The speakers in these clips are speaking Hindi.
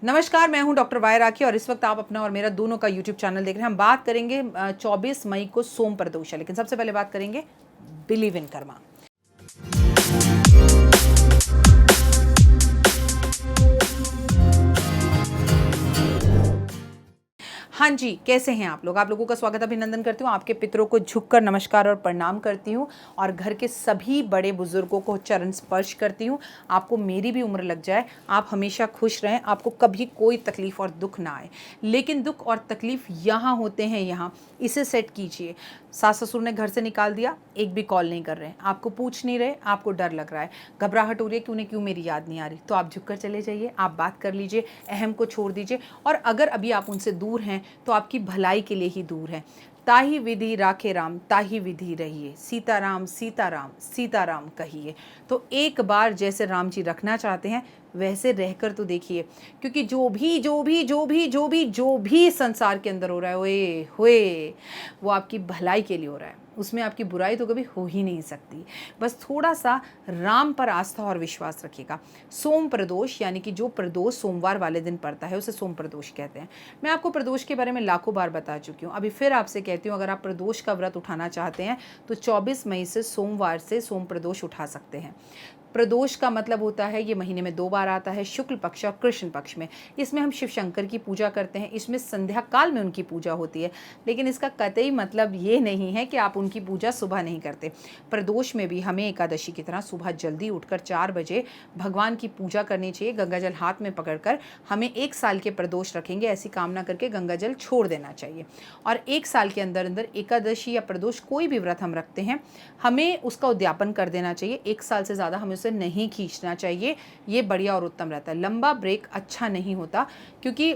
नमस्कार, मैं हूं डॉक्टर वाई राखी और इस वक्त आप अपना और मेरा दोनों का यूट्यूब चैनल देख रहे हैं। हम बात करेंगे 24 मई को सोम प्रदोष है, लेकिन सबसे पहले बात करेंगे बिलीव इन कर्मा। हाँ जी, कैसे हैं आप लोग? आप लोगों का स्वागत अभिनंदन करती हूँ। आपके पितरों को झुककर नमस्कार और प्रणाम करती हूँ और घर के सभी बड़े बुजुर्गों को चरण स्पर्श करती हूँ। आपको मेरी भी उम्र लग जाए, आप हमेशा खुश रहें, आपको कभी कोई तकलीफ और दुख ना आए। लेकिन दुख और तकलीफ यहाँ होते हैं, यहाँ इसे सेट कीजिए। सास ससुर ने घर से निकाल दिया, एक भी कॉल नहीं कर रहे हैं, आपको पूछ नहीं रहे, आपको डर लग रहा है, घबराहट हो रही है कि उन्हें क्यों मेरी याद नहीं आ रही, तो आप झुककर चले जाइए, आप बात कर लीजिए, अहम को छोड़ दीजिए। और अगर अभी आप उनसे दूर हैं तो आपकी भलाई के लिए ही दूर है। ताही विधि राखे राम, ताही विधि रहिए, सीताराम सीताराम सीताराम कहिए। तो एक बार जैसे राम जी रखना चाहते हैं वैसे रहकर तो देखिए, क्योंकि जो भी संसार के अंदर हो रहा है, ओए होए, वो आपकी भलाई के लिए हो रहा है। उसमें आपकी बुराई तो कभी हो ही नहीं सकती। बस थोड़ा सा राम पर आस्था और विश्वास रखिएगा। सोम प्रदोष यानी कि जो प्रदोष सोमवार वाले दिन पड़ता है उसे सोम प्रदोष कहते हैं। मैं आपको प्रदोष के बारे में लाखों बार बता चुकी हूँ, अभी फिर आपसे कहती हूँ, अगर आप प्रदोष का व्रत उठाना चाहते हैं तो 24 मई से सोमवार से सोम प्रदोष उठा सकते हैं। प्रदोष का मतलब होता है ये महीने में 2 बार आता है, शुक्ल पक्ष और कृष्ण पक्ष में। इसमें हम शिव शंकर की पूजा करते हैं, इसमें संध्या काल में उनकी पूजा होती है। लेकिन इसका कतई मतलब ये नहीं है कि आप उनकी पूजा सुबह नहीं करते। प्रदोष में भी हमें एकादशी की तरह सुबह जल्दी उठकर 4 बजे भगवान की पूजा करनी चाहिए। गंगा जल हाथ में पकड़कर हमें 1 साल के प्रदोष रखेंगे ऐसी कामना करके गंगा जल छोड़ देना चाहिए। और 1 साल के अंदर अंदर एकादशी या प्रदोष कोई भी व्रत हम रखते हैं, हमें उसका उद्यापन कर देना चाहिए। 1 साल से ज़्यादा हमें नहीं खींचना चाहिए, ये बढ़िया और उत्तम रहता है। लंबा ब्रेक अच्छा नहीं होता, क्योंकि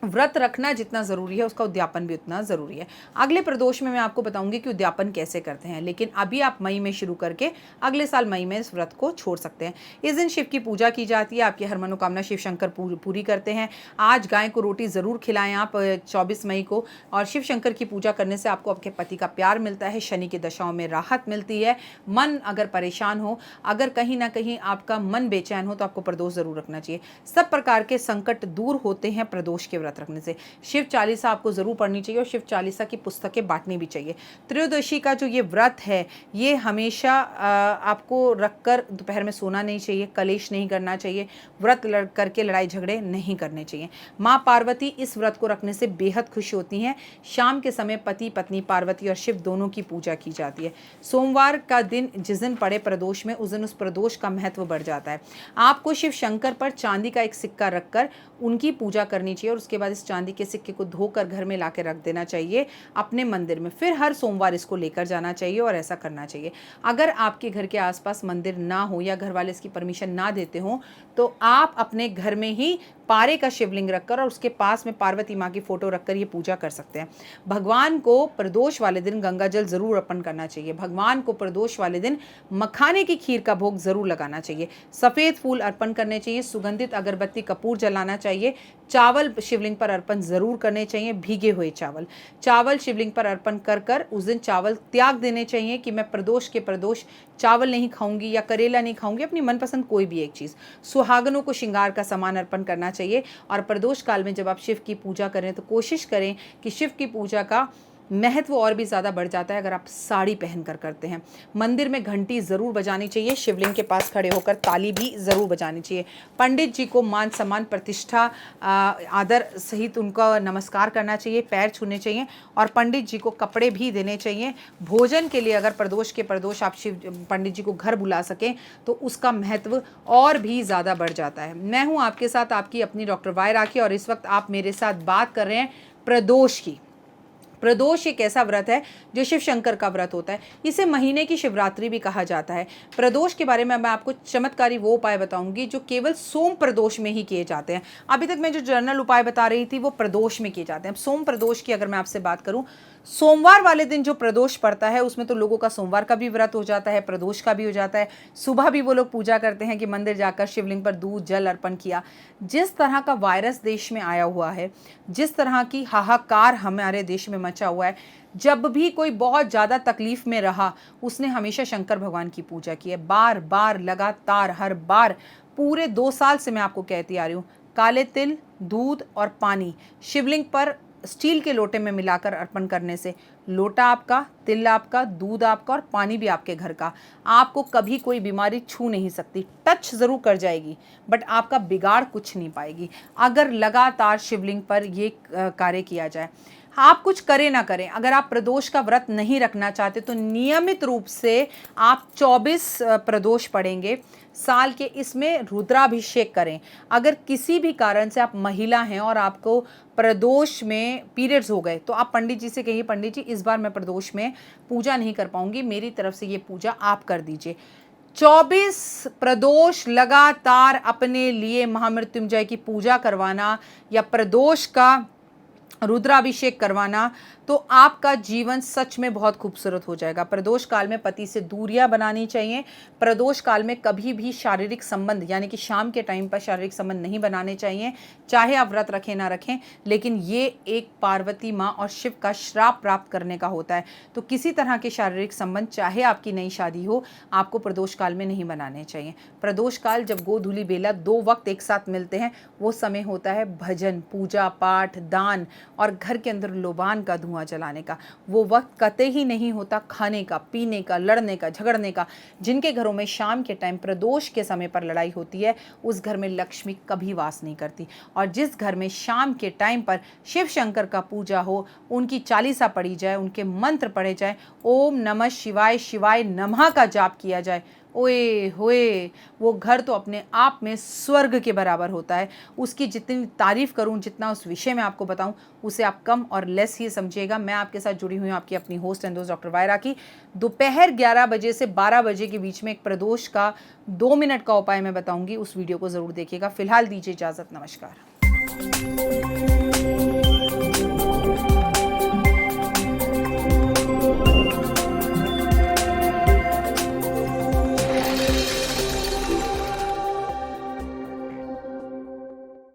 व्रत रखना जितना ज़रूरी है उसका उद्यापन भी उतना ज़रूरी है। अगले प्रदोष में मैं आपको बताऊंगी कि उद्यापन कैसे करते हैं, लेकिन अभी आप मई में शुरू करके अगले साल मई में इस व्रत को छोड़ सकते हैं। इस दिन शिव की पूजा की जाती है, आपकी हर मनोकामना शिव शंकर पूरी करते हैं। आज गाय को रोटी ज़रूर खिलाएं आप 24 मई को। और शिव शंकर की पूजा करने से आपको आपके पति का प्यार मिलता है, शनि की दशाओं में राहत मिलती है। मन अगर परेशान हो, अगर कहीं ना कहीं आपका मन बेचैन हो, तो आपको प्रदोष ज़रूर रखना चाहिए। सब प्रकार के संकट दूर होते हैं प्रदोष के व्रत रखने से। शिव चालीसा आपको जरूर पढ़नी चाहिए और शिव चालीसा की पुस्तकें बांटनी भी चाहिए। त्रयोदशी का जो ये व्रत है, ये हमेशा आपको रखकर दोपहर में सोना नहीं चाहिए, कलेश नहीं करना चाहिए, व्रत करके लड़ाई झगड़े नहीं करने चाहिए। माँ पार्वती इस व्रत को रखने से बेहद खुश होती हैं। शाम के समय पति पत्नी पार्वती और शिव दोनों की पूजा की जाती है। सोमवार का दिन जिस दिन पड़े प्रदोष में, उस दिन उस प्रदोष का महत्व बढ़ जाता है। आपको शिव शंकर पर चांदी का एक सिक्का रखकर उनकी पूजा करनी चाहिए और उसके बाद इस चांदी के सिक्के को धोकर घर में लाके रख देना चाहिए अपने मंदिर में। फिर हर सोमवार इसको लेकर जाना चाहिए और ऐसा करना चाहिए। अगर आपके घर के आसपास मंदिर ना हो या घर वाले इसकी परमिशन ना देते हो, तो आप अपने घर में ही पारे का शिवलिंग रखकर और उसके पास में पार्वती माँ की फोटो रखकर ये पूजा कर सकते हैं। भगवान को प्रदोष वाले दिन गंगा जल जरूर अर्पण करना चाहिए। भगवान को प्रदोष वाले दिन मखाने की खीर का भोग जरूर लगाना चाहिए। सफ़ेद फूल अर्पण करने चाहिए, सुगंधित अगरबत्ती कपूर जलाना चाहिए। चावल शिवलिंग पर अर्पण जरूर करने चाहिए, भीगे हुए चावल शिवलिंग पर अर्पण कर उस दिन चावल त्याग देने चाहिए कि मैं प्रदोष के प्रदोष चावल नहीं खाऊंगी या करेला नहीं खाऊंगी, अपनी मनपसंद कोई भी एक चीज़। सुहागनों को श्रृंगार का सामान अर्पण करना चाहिए। और प्रदोष काल में जब आप शिव की पूजा करें तो कोशिश करें कि शिव की पूजा का महत्व और भी ज़्यादा बढ़ जाता है अगर आप साड़ी पहनकर करते हैं। मंदिर में घंटी ज़रूर बजानी चाहिए, शिवलिंग के पास खड़े होकर ताली भी ज़रूर बजानी चाहिए। पंडित जी को मान सम्मान प्रतिष्ठा आदर सहित उनका नमस्कार करना चाहिए, पैर छूने चाहिए और पंडित जी को कपड़े भी देने चाहिए। भोजन के लिए अगर प्रदोष के प्रदोष आप पंडित जी को घर बुला सकें तो उसका महत्व और भी ज़्यादा बढ़ जाता है। मैं हूँ आपके साथ आपकी अपनी डॉक्टर वाई राखी और इस वक्त आप मेरे साथ बात कर रहे हैं प्रदोष की। प्रदोष एक ऐसा व्रत है जो शिव शंकर का व्रत होता है। इसे महीने की शिवरात्रि भी कहा जाता है। प्रदोष के बारे में मैं आपको चमत्कारी वो उपाय बताऊंगी जो केवल सोम प्रदोष में ही किए जाते हैं। अभी तक मैं जो जनरल उपाय बता रही थी वो प्रदोष में किए जाते हैं। अब सोम प्रदोष की अगर मैं आपसे बात करूं, सोमवार वाले दिन जो प्रदोष पड़ता है उसमें तो लोगों का सोमवार का भी व्रत हो जाता है, प्रदोष का भी हो जाता है। सुबह भी वो लोग पूजा करते हैं कि मंदिर जाकर शिवलिंग पर दूध जल अर्पण किया। जिस तरह का वायरस देश में आया हुआ है, जिस तरह की हाहाकार हमारे देश में मचा हुआ है, जब भी कोई बहुत ज़्यादा तकलीफ में रहा उसने हमेशा शंकर भगवान की पूजा की है। बार बार लगातार हर बार पूरे 2 साल से मैं आपको कहती आ रही हूँ, काले तिल, दूध और पानी शिवलिंग पर स्टील के लोटे में मिलाकर अर्पण करने से लोटा आपका, तिल आपका, दूध आपका और पानी भी आपके घर का, आपको कभी कोई बीमारी छू नहीं सकती। टच ज़रूर कर जाएगी बट आपका बिगाड़ कुछ नहीं पाएगी अगर लगातार शिवलिंग पर ये कार्य किया जाए। आप कुछ करें ना करें, अगर आप प्रदोष का व्रत नहीं रखना चाहते तो नियमित रूप से आप 24 प्रदोष पढ़ेंगे साल के। इसमें रुद्राभिषेक करें। अगर किसी भी कारण से आप महिला हैं और आपको प्रदोष में पीरियड्स हो गए तो आप पंडित जी से कहिए, पंडित जी इस बार मैं प्रदोष में पूजा नहीं कर पाऊंगी, मेरी तरफ से ये पूजा आप कर दीजिए। 24 प्रदोष लगातार अपने लिए महामृत्युंजय की पूजा करवाना या प्रदोष का रुद्राभिषेक करवाना तो आपका जीवन सच में बहुत खूबसूरत हो जाएगा। प्रदोष काल में पति से दूरियां बनानी चाहिए। प्रदोष काल में कभी भी शारीरिक संबंध यानी कि शाम के टाइम पर शारीरिक संबंध नहीं बनाने चाहिए, चाहे आप व्रत रखें ना रखें। लेकिन ये एक पार्वती माँ और शिव का श्राप प्राप्त करने का होता है, तो किसी तरह के शारीरिक संबंध चाहे आपकी नई शादी हो आपको प्रदोष काल में नहीं बनाने चाहिए। प्रदोष काल जब गोधूली बेला 2 वक्त एक साथ मिलते हैं वो समय होता है भजन, पूजा पाठ, दान और घर के अंदर लोबान का धुआं जलाने का। वो वक्त कतई ही नहीं होता खाने का, पीने का, लड़ने का, झगड़ने का। जिनके घरों में शाम के टाइम प्रदोष के समय पर लड़ाई होती है उस घर में लक्ष्मी कभी वास नहीं करती। और जिस घर में शाम के टाइम पर शिव शंकर का पूजा हो, उनकी चालीसा पढ़ी जाए, उनके मंत्र पढ़े जाए, ओम नमः शिवाय, शिवाय नमः का जाप किया जाए, ओए होए वो घर तो अपने आप में स्वर्ग के बराबर होता है। उसकी जितनी तारीफ़ करूं, जितना उस विषय में आपको बताऊं, उसे आप कम और लेस ही समझिएगा। मैं आपके साथ जुड़ी हुई हूं, आपकी अपनी होस्ट एंड दोस्त डॉक्टर वायरा की। दोपहर 11 बजे से 12 बजे के बीच में एक प्रदोष का 2 मिनट का उपाय मैं बताऊंगी, उस वीडियो को ज़रूर देखिएगा। फिलहाल दीजिए इजाज़त, नमस्कार।